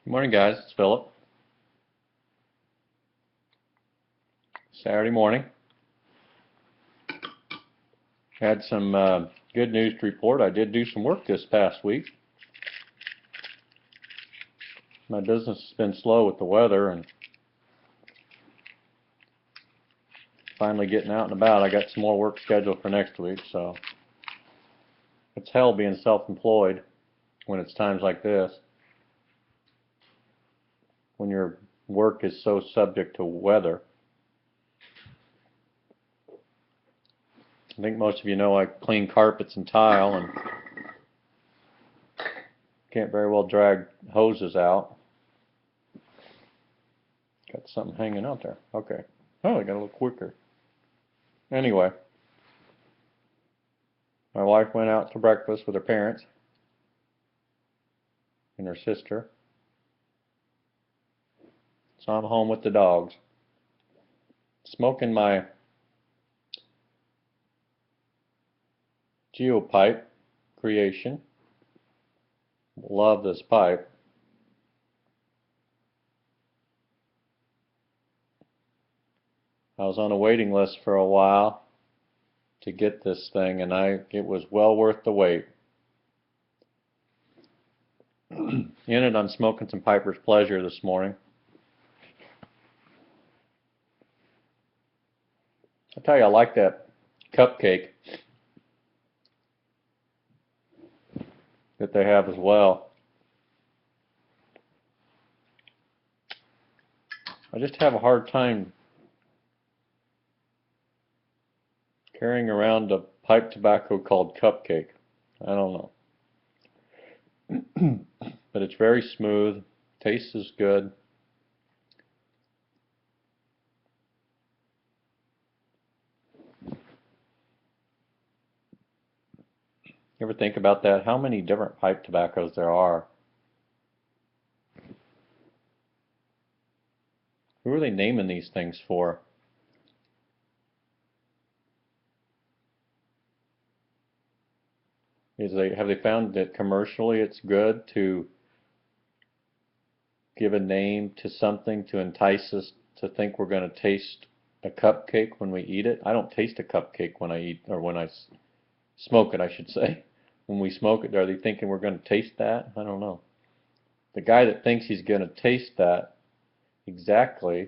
Good morning, guys. It's Philip. Saturday morning. Had some good news to report. I did do some work this past week. My business has been slow with the weather and finally getting out and about. I got some more work scheduled for next week, so it's hell being self-employed when it's times like this, when your work is so subject to weather. I think most of you know I clean carpets and tile and can't very well drag hoses out. Got something hanging out there. Okay. Oh, I got a little quicker. Anyway, my wife went out to breakfast with her parents and her sister. So I'm home with the dogs. Smoking my Geopipe creation. Love this pipe. I was on a waiting list for a while to get this thing, and it was well worth the wait. In it, I'm smoking some Piper's Pleasure this morning. I tell you, I like that cupcake that they have as well. I just have a hard time carrying around a pipe tobacco called cupcake. I don't know. But it's very smooth, tastes is good. You ever think about that? How many different pipe tobaccos there are? Who are they naming these things for? Have they found that commercially it's good to give a name to something to entice us to think we're going to taste a cupcake when we eat it? I don't taste a cupcake when I eat, or when I smoke it, I should say. When we smoke it, are they thinking we're going to taste that? I don't know. The guy that thinks he's going to taste that exactly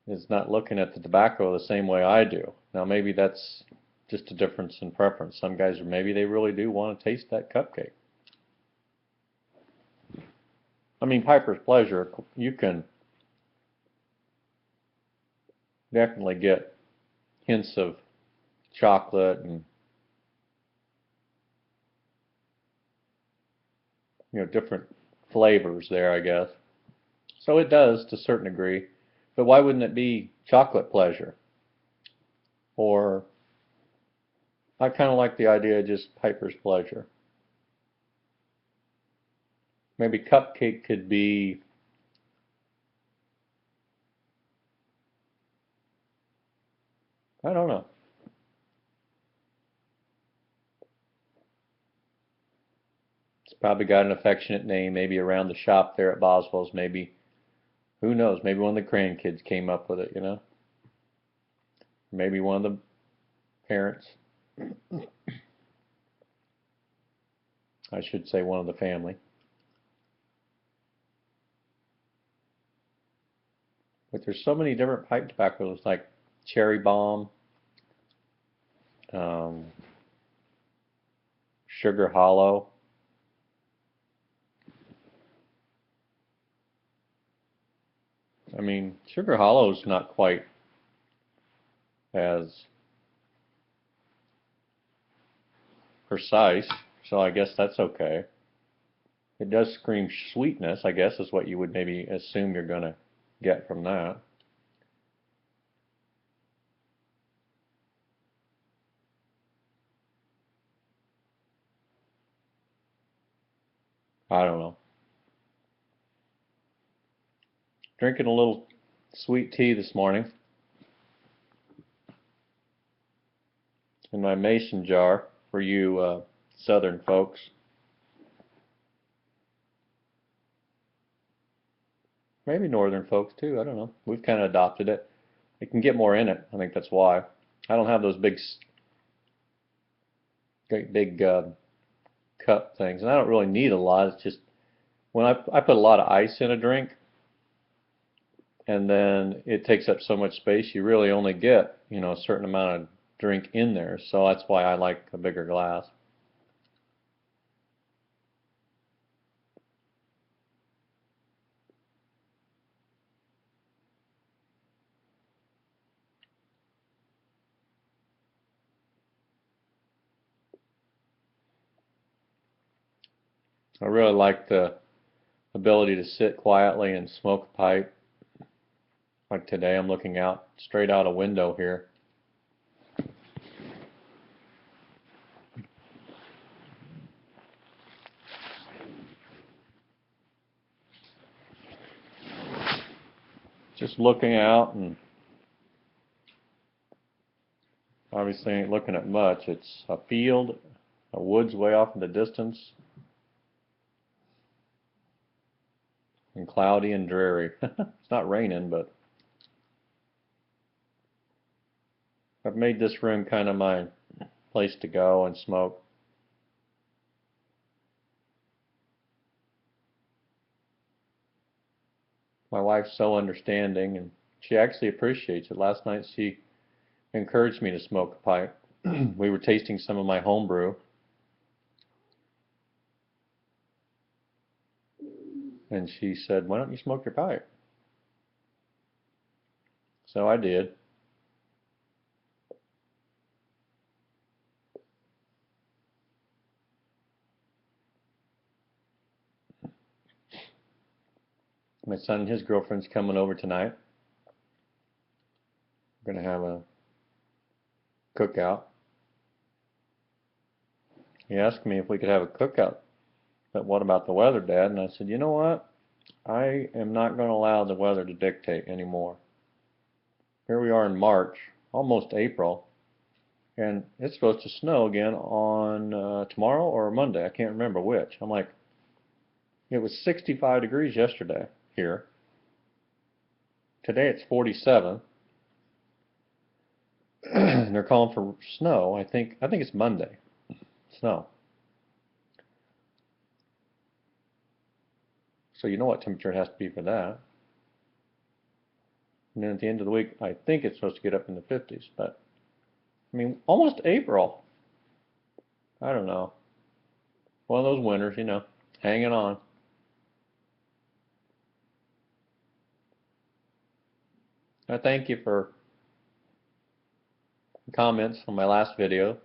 is not looking at the tobacco the same way I do. Now maybe that's just a difference in preference. Some guys, maybe they really do want to taste that cupcake. I mean, Piper's Pleasure, you can definitely get hints of chocolate and different flavors there, I guess. So it does to a certain degree, but why wouldn't it be Chocolate Pleasure? Or I kind of like the idea of just Piper's Pleasure. Maybe cupcake could be I don't know. It's probably got an affectionate name, maybe around the shop there at Boswell's, maybe. Who knows? Maybe one of the grandkids came up with it. Maybe one of the parents. I should say one of the family. But there's so many different pipe tobaccos, like Cherry Bomb, um, Sugar Hollow. I mean, Sugar Hollow is not quite as precise, so I guess that's okay. It does scream sweetness, I guess, is what you would maybe assume you're going to get from that. I don't know. Drinking a little sweet tea this morning in my mason jar for you southern folks. maybe northern folks too. I don't know. We've kind of adopted it. It can get more in it. I think that's why. I don't have those great big cup things, and I don't really need a lot. It's just when I put a lot of ice in a drink, and then it takes up so much space, you really only get, you know, a certain amount of drink in there. So that's why I like a bigger glass. I really like the ability to sit quietly and smoke a pipe. Like today, I'm looking out straight out a window here. Just looking out, and obviously ain't looking at much. It's a field, a woods way off in the distance, and cloudy and dreary. It's not raining, but I've made this room kind of my place to go and smoke. My wife's so understanding, and she actually appreciates it. Last night she encouraged me to smoke a pipe. We were tasting some of my home brew, and she said, "Why don't you smoke your pipe?" So I did. My son and his girlfriend's coming over tonight. We're going to have a cookout. He asked me if we could have a cookout, but what about the weather, Dad? And I said, you know what? I am not going to allow the weather to dictate anymore. Here we are in March, almost April, and it's supposed to snow again on tomorrow or Monday. I can't remember which. I'm like, it was 65 degrees yesterday here. Today it's 47. And they're calling for snow. I think it's Monday. Snow. So you know what temperature it has to be for that. And then at the end of the week, I think it's supposed to get up in the 50s. But, I mean, almost April. I don't know. One of those winters, you know, hanging on. I thank you for comments on my last video.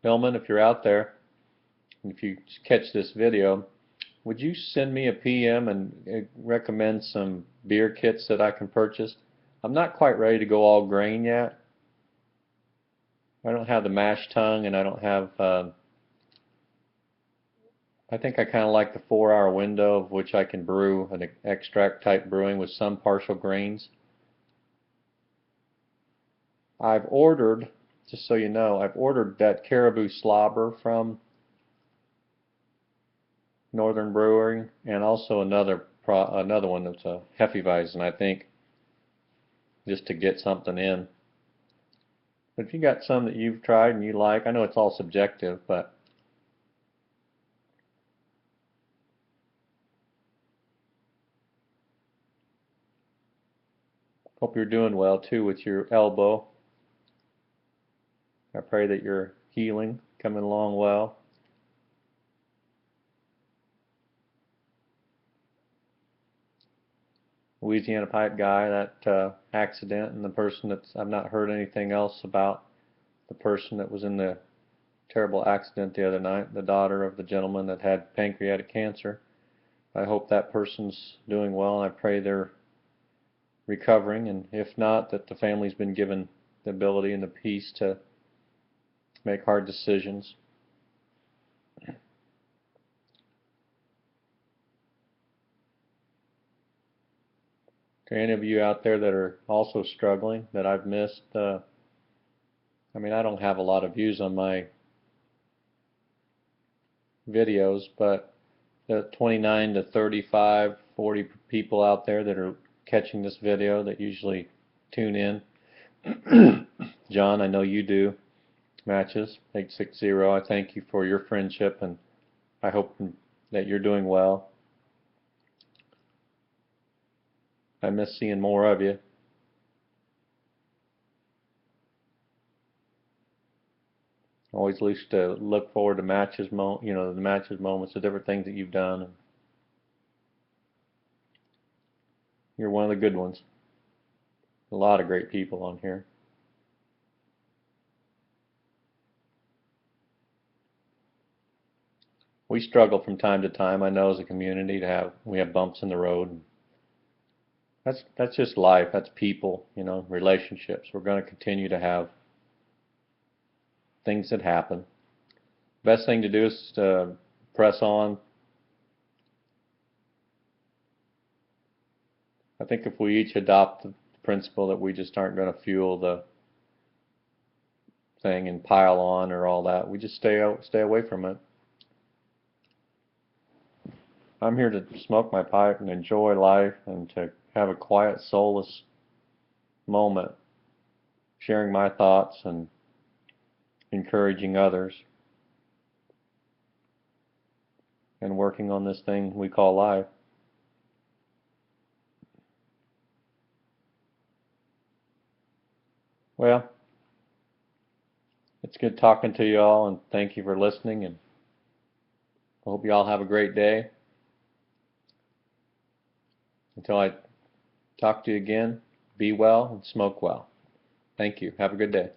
Hillman, if you're out there, if you catch this video, would you send me a PM and recommend some beer kits that I can purchase? I'm not quite ready to go all grain yet. I don't have the mash tung, and I don't have, I think I kind of like the 4-hour window of which I can brew an extract type brewing with some partial grains. I've ordered, just so you know, I've ordered that Caribou Slobber from Northern Brewing, and also another one that's a Hefeweizen, I think, just to get something in. But if you got some that you've tried and you like, I know it's all subjective, but hope you're doing well too with your elbow. I pray that you're healing, coming along well. Louisiana Pipe guy, that accident, and the person that's, I've not heard anything else about the person that was in the terrible accident the other night, the daughter of the gentleman that had pancreatic cancer. I hope that person's doing well, and I pray they're recovering, and if not, that the family's been given the ability and the peace to make hard decisions. To any of you out there that are also struggling, that I've missed, I mean, I don't have a lot of views on my videos, but the 29 to 35, 40 people out there that are catching this video that usually tune in. John, I know you do matches, 860. I thank you for your friendship, and I hope that you're doing well. I miss seeing more of you. Always used to look forward to matches, the matches moments, the different things that you've done. You're one of the good ones. A lot of great people on here. We struggle from time to time, I know, as a community we have bumps in the road. That's just life. That's people, relationships. We're going to continue to have things that happen. Best thing to do is to press on. I think if we each adopt the principle that we just aren't going to fuel the thing and pile on or all that, we just stay away from it. I'm here to smoke my pipe and enjoy life and to have a quiet, soulless moment, sharing my thoughts and encouraging others, and working on this thing we call life. Well, it's good talking to you all, and thank you for listening, and I hope you all have a great day. Until I talk to you again, be well and smoke well. Thank you. Have a good day.